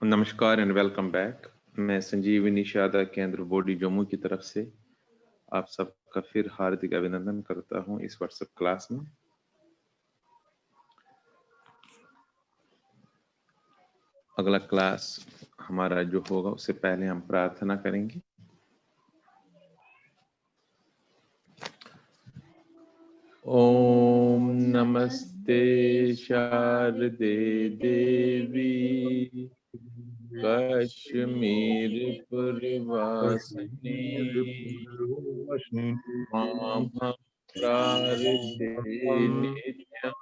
नमस्कार and welcome back. मैं संजीवनी शादा केंद्र बोडी जम्मू की तरफ से आप सबका फिर हार्दिक अभिनंदन करता हूं इस व्हाट्सएप क्लास में। अगला क्लास हमारा जो होगा उससे पहले हम प्रार्थना करेंगे। ओम नमस्ते शारदे देवी कश्मीर पुरवासिनी मां प्रार्थते नित्यं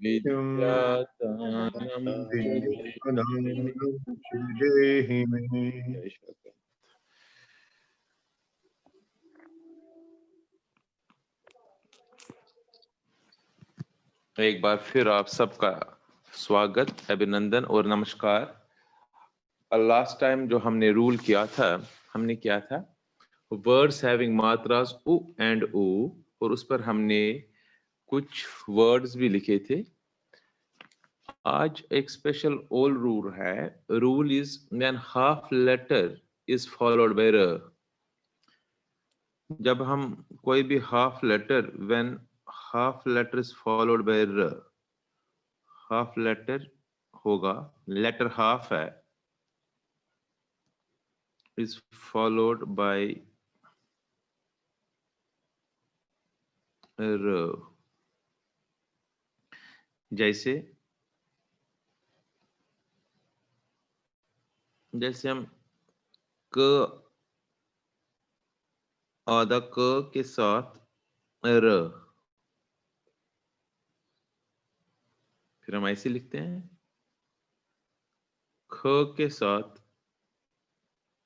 विद्यादानं देहि। जय श्री कृष्ण। एक बार फिर आप सबका स्वागत, अभिनंदन और नमस्कार। लास्ट टाइम जो हमने रूल किया था, हमने क्या था, वर्ड्स हैविंग मात्रास उ एंड ऊ, और उस पर हमने कुछ वर्ड्स भी लिखे थे। आज एक स्पेशल ओल रूल है। Rule is when half letter is followed by र। जब हम कोई भी half letter, when half letter is followed by र, हाफ लेटर होगा, लेटर हाफ है, इज फॉलोड बाय र। जैसे हम क, आधा क के साथ र, फिर हम ऐसे लिखते हैं ख के साथ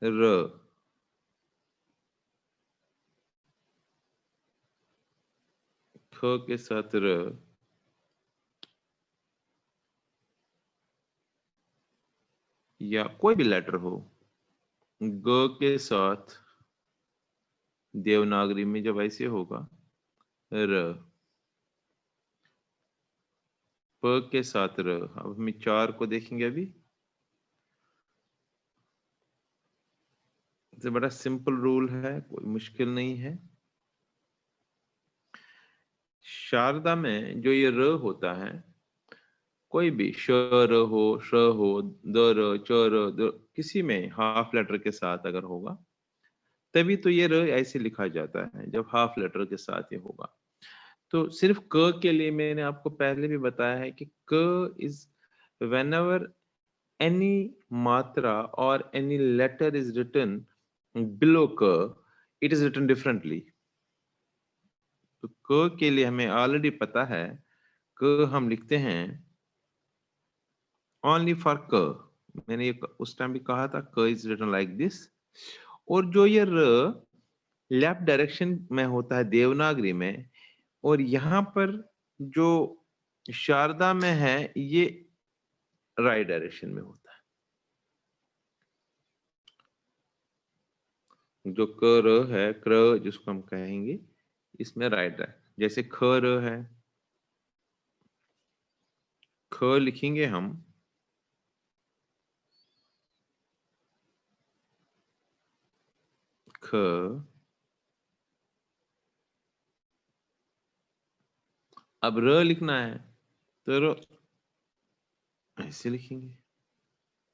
र, ख के साथ र, या कोई भी लेटर हो, ग के साथ देवनागरी में जब ऐसे होगा र, प के साथ र। अब हम 4 को देखेंगे अभी। ये बड़ा सिंपल रूल है, कोई मुश्किल नहीं है। शारदा में जो ये र होता है, कोई भी श र हो, श हो, द र, च र, द, किसी में हाफ लेटर के साथ अगर होगा तभी तो ये र ऐसे लिखा जाता है, जब हाफ लेटर के साथ ये होगा। तो सिर्फ क के लिए मैंने आपको पहले भी बताया है कि क is whenever any matra or any letter is written below k, it is written differently. तो क के लिए हमें ऑलरेडी पता है, क हम लिखते हैं only for क। मैंने ये उस टाइम भी कहा था, क इज written like this। और जो ये र लेफ्ट डायरेक्शन में होता है देवनागरी में, और यहाँ पर जो शारदा में है ये राइट डायरेक्शन में होता है। जो क र है, क्र जिसको हम कहेंगे, इसमें राइट है। जैसे ख र है, ख लिखेंगे हम ख, अब र लिखना है तो र ऐसे लिखेंगे,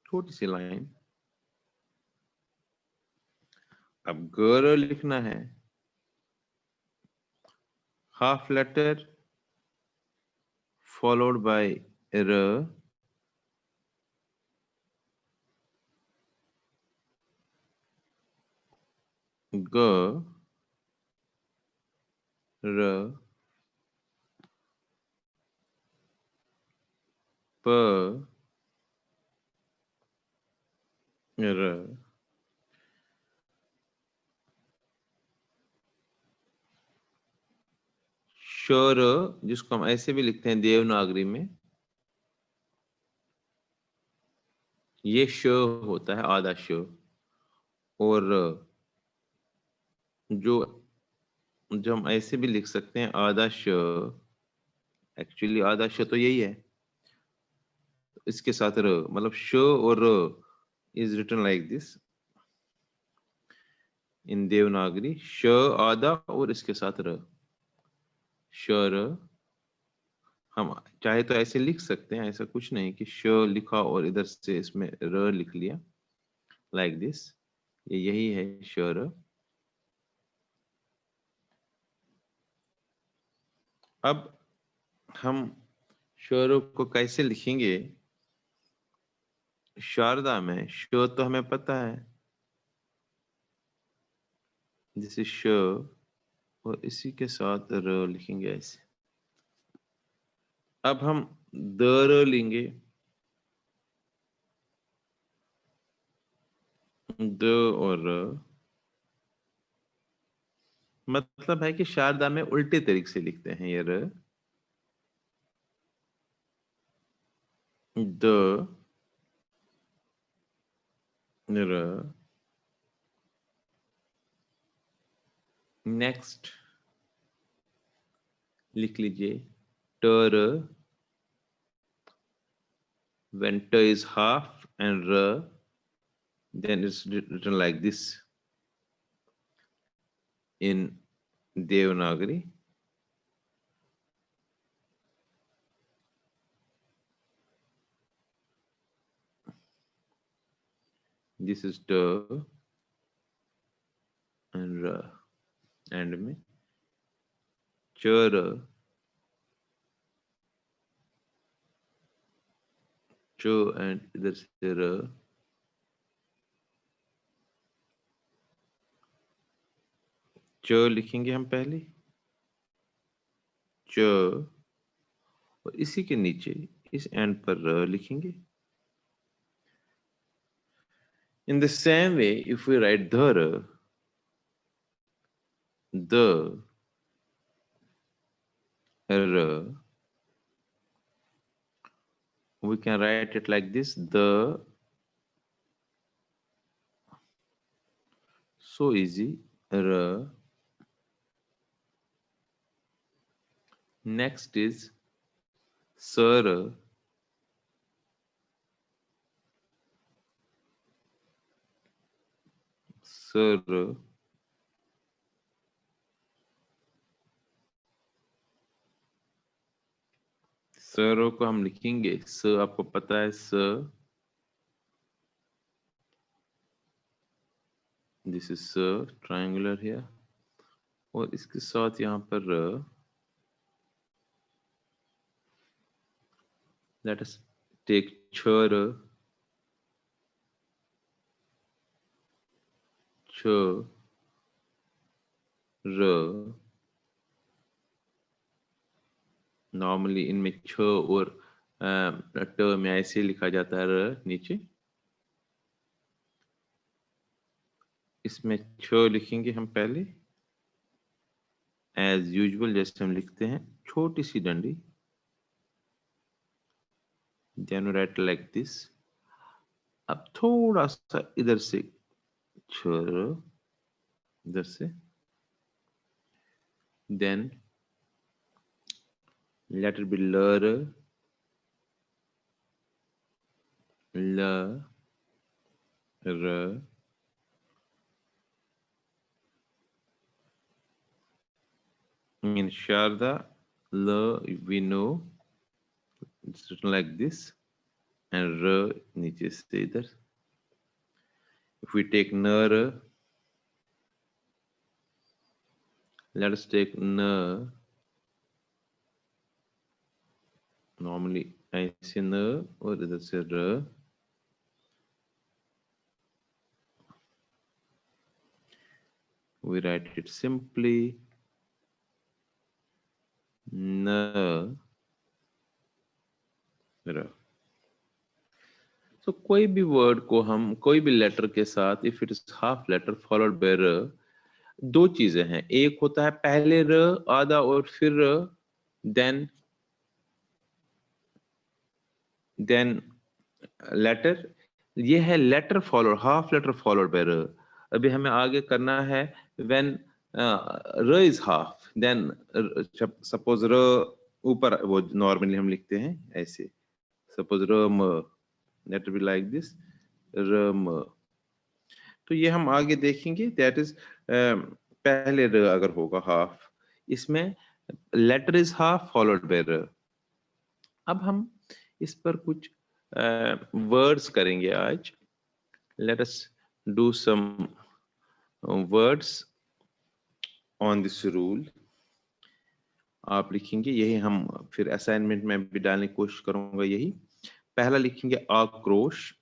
छोटी सी लाइन। अब ग र लिखना है, हाफ लेटर फॉलोड बाय र, ग र, प र, श र, जिसको हम ऐसे भी लिखते हैं देवनागरी में, ये श होता है, आधा श। और जो जो हम ऐसे भी लिख सकते हैं आधा श, एक्चुअली आधा श तो यही है, इसके साथ र, मतलब श और र is written like this in Devanagari, श आधा और इसके साथ र, श र। हम चाहे तो ऐसे लिख सकते हैं, ऐसा कुछ नहीं कि श लिखा और इधर से इसमें र लिख लिया, लाइक दिस। ये यही है श र। अब हम श र को कैसे लिखेंगे? शारदा में श तो हमें पता है, जैसे श, और इसी के साथ र लिखेंगे ऐसे। अब हम द र लेंगे, द और र, मतलब है कि शारदा में उल्टे तरीके से लिखते हैं ये र, द र। नेक्स्ट लिख लीजिए ट र, when t is half and r, then it's written like this in Devanagari. This is t and r, and में ch r, च and इधर से र, च लिखेंगे हम पहले, च, और इसी के नीचे इस एंड पर र लिखेंगे। In the same way, if we write the, r, we can write it like this, the, so easy, r. Next is sir, sir, सरो को हम लिखेंगे स, आपको पता है स, दिस इज स, ट्रायंगुलर हियर, और इसके साथ यहाँ पर र, लेट अस टेक छ र, छ र, नॉर्मली इनमें छ और ट में ऐसे लिखा जाता है र नीचे, इसमें छ लिखेंगे हम पहले एज यूजुअल, जैसे हम लिखते हैं, छोटी सी डंडी, देन राइट लाइक दिस। अब थोड़ा सा इधर से छ र, इधर से, देन लेटर बी ल र, ल र, in Sharda, L we know it's written like this, and R niche se idhar. If we take Nar, let us take N. Normally ऐसे N और इधर से R. We write it simply N, R. So कोई भी word को हम कोई भी लेटर के साथ, if it is half letter followed by र, दो चीजें हैं, एक होता है पहले र आधा और फिर र, देन लेटर, ये है letter followed, half letter followed by र। अभी हमें आगे करना है व्हेन र इज हाफ, देन सपोज र ऊपर, वो नॉर्मली हम लिखते हैं ऐसे, सपोज रम, that will be like this, रम। तो ये हम आगे देखेंगे, दैट इज पहले र अगर होगा हाफ, इसमें letter is half followed by र। अब हम इस पर कुछ वर्ड्स करेंगे आज। Let us do some words on this rule. आप लिखेंगे, यही हम फिर असाइनमेंट में भी डालने की कोशिश करूंगा। यही पहला लिखेंगे आक्रोश,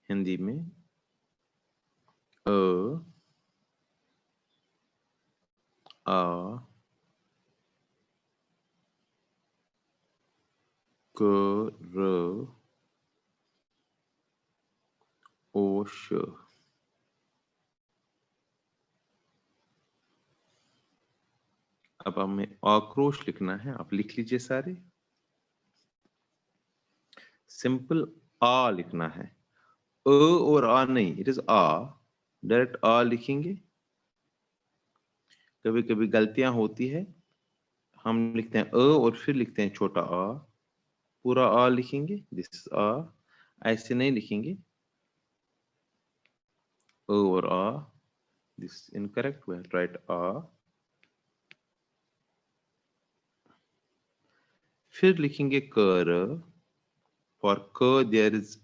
हिंदी में अ आ क र ओ श। अब हमें आक्रोश लिखना है, आप लिख लीजिए सारे। सिंपल आ लिखना है, अ और आ नहीं, इट इज आ, डायरेक्ट आ लिखेंगे। कभी कभी गलतियां होती है, हम लिखते हैं अ और फिर लिखते हैं छोटा आ, पूरा आ लिखेंगे, दिस इज आ। ऐसे नहीं लिखेंगे अ और आ, दिस इनकरेक्ट, वी राइट आ। फिर लिखेंगे कर, फॉर क there is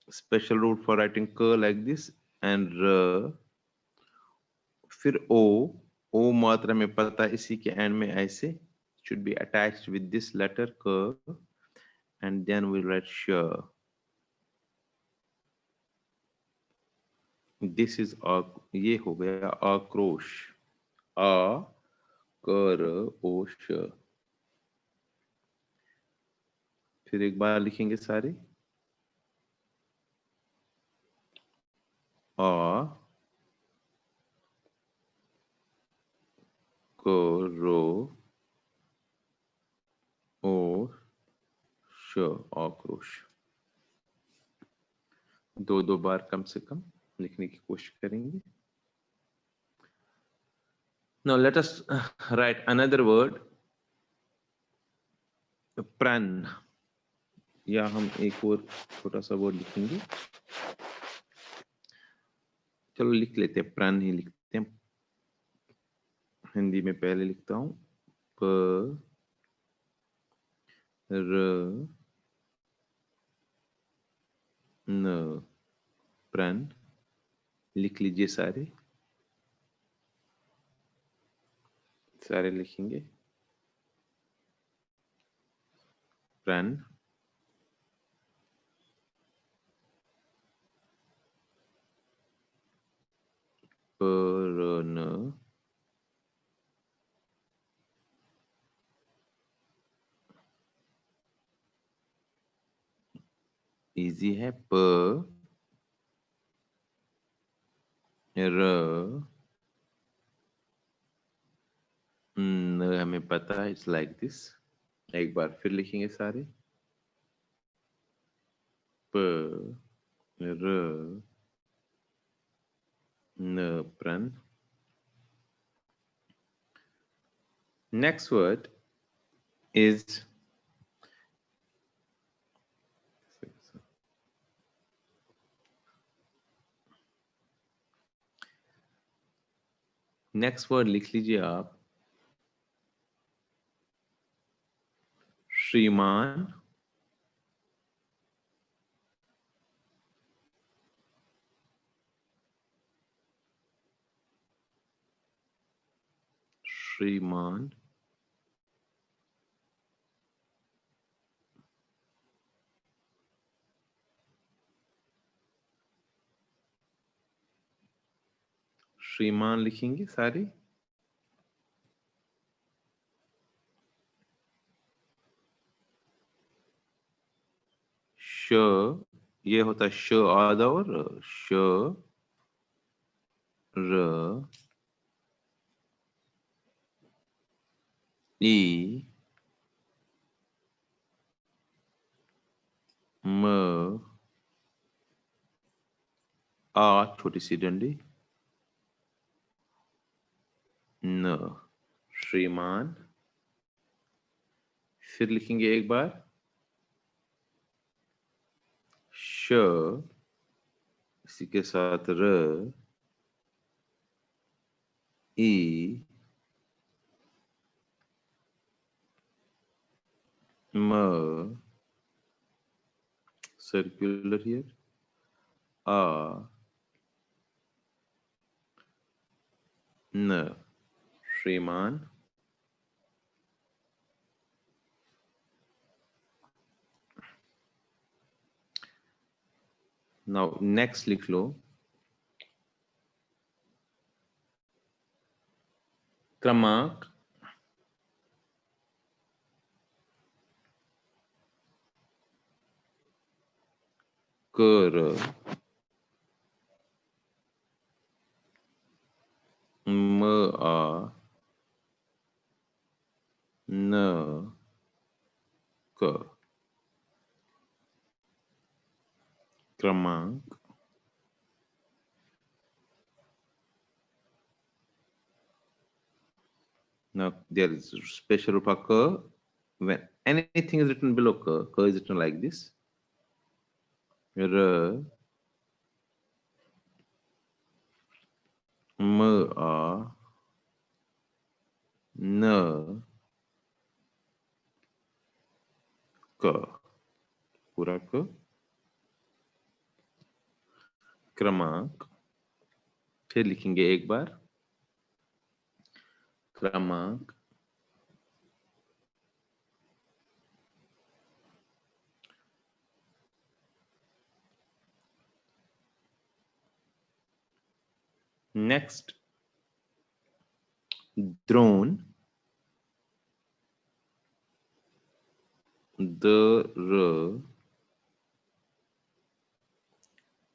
special rule for writing क लाइक दिस, एंड र। फिर ओ मात्रा में पता है, इसी के एंड में ऐसे should be attached with this letter k, and then we'll write sh. This is ये हो गया आक्रोश, आ कर ओ श। फिर एक बार लिखेंगे सारे, आ करो ओ श, आक्रोश। दो बार कम से कम लिखने की कोशिश करेंगे। Now let us write another word, prन। या हम एक और छोटा सा वर्ड लिखेंगे, चलो लिख लेते हैं, प्रण ही लिखते हैं। हिंदी में पहले लिखता हूं, प र न, प्रण। लिख लीजिए सारे, सारे लिखेंगे, प्रण। प र न, इजी है, प र न, हमें पता है, इट्स लाइक दिस। एक बार फिर लिखेंगे सारे, प र न, प्रण। Next word is, next word लिख लीजिए आप, श्रीमान। श्रीमान, श्रीमान लिखेंगे सारे। श, ये होता है श आधा और श र ई म आ, छोटी सी डंडी, न, श्रीमान, फिर लिखेंगे एक बार श, इसी के साथ र, ई, म, circular here, a, न, श्रीमान, नाउ नेक्स्ट लिख लो क्रमांक, कर, म, आ, न, क, क्रमांक, now there is special rupa ka. When anything is written below ka is written like this, r, m, a, न, क, पूरा क, क्रमांक, फिर लिखेंगे एक बार क्रमांक, नेक्स्ट द्रोण, द, र,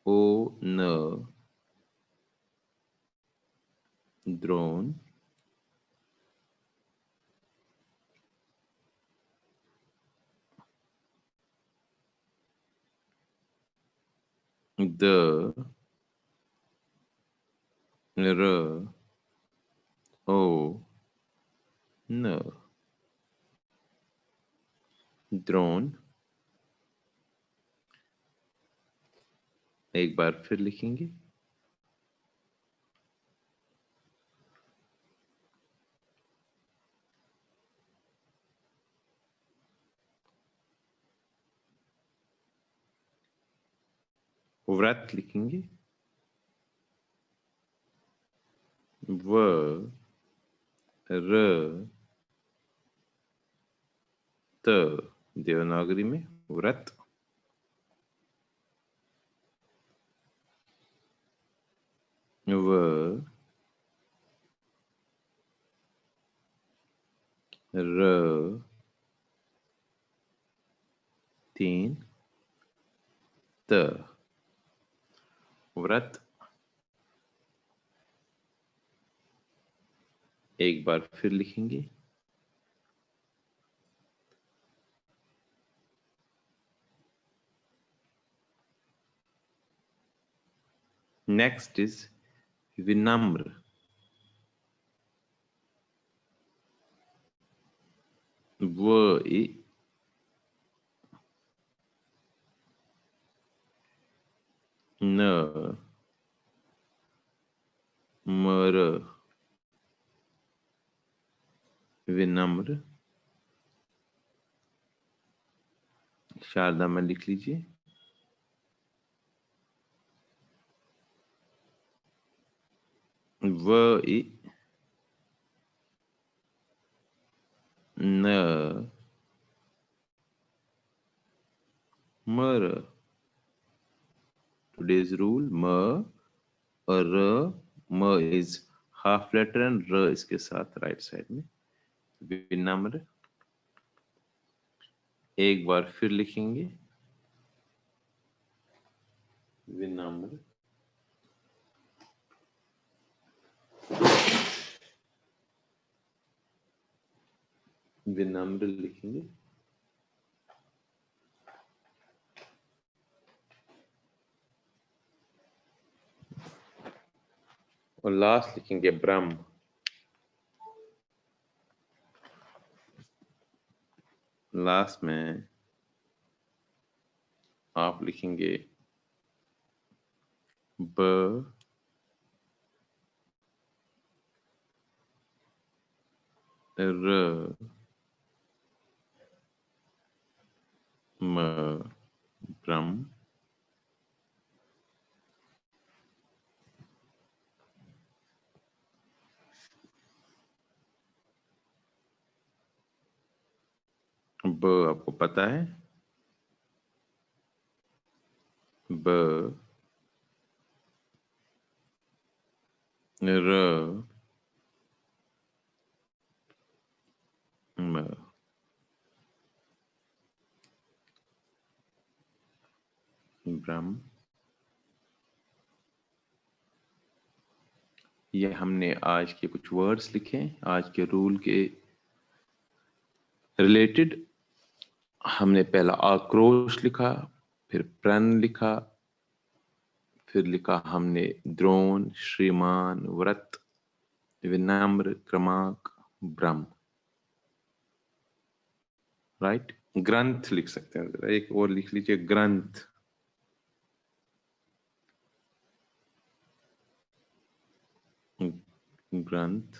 ओ, न, द्रोण, द, र, ओ, न, द्रोण, एक बार फिर लिखेंगे व्रत, लिखेंगे व, र, त, देवनागरी में व्रत, व, र, 3, त, व्रत, एक बार फिर लिखेंगे नेक्स्ट इज विनम्र, व, इ, न, मर, विनम्र, शारदा में लिख लीजिए व, इ, न, मर, today's rule म और र, म इज हाफ लेटर एंड र इसके साथ राइट साइड में, विनम्र, एक बार फिर लिखेंगे विनम्र, विनम्र लिखेंगे और लास्ट लिखेंगे ब्रह्म, लास्ट में आप लिखेंगे ब र म ब्रह्म ब आपको पता है, ब र म ब्रह्म। ये हमने आज के कुछ वर्ड्स लिखे आज के रूल के रिलेटेड। हमने पहला आक्रोश लिखा, फिर प्रण लिखा, फिर लिखा हमने द्रोण, श्रीमान, व्रत, विनम्र, क्रमांक, ब्रह्म। राइट, ग्रंथ लिख सकते हैं, एक और लिख लीजिए ग्रंथ। ग्रंथ,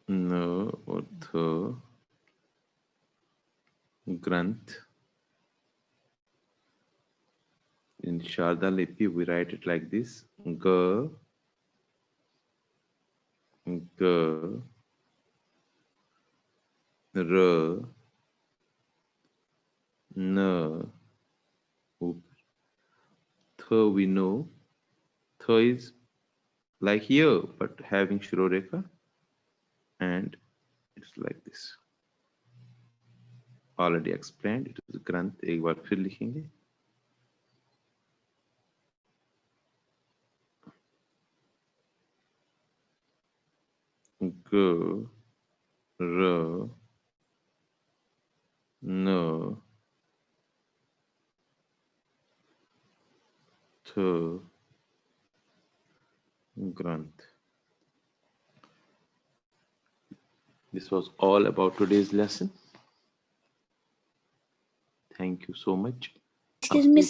न और थ, ग्रंथ। In Sharda Lipi, we write it like this: G, G, R, N, Th. We know Th is like here, but having Shiroreka, and it's like this. Already explained. It is Granth. एक बार फिर लिखेंगे G, R, N, Th, Granth. This was all about today's lesson. Thank you so much. Excuse me,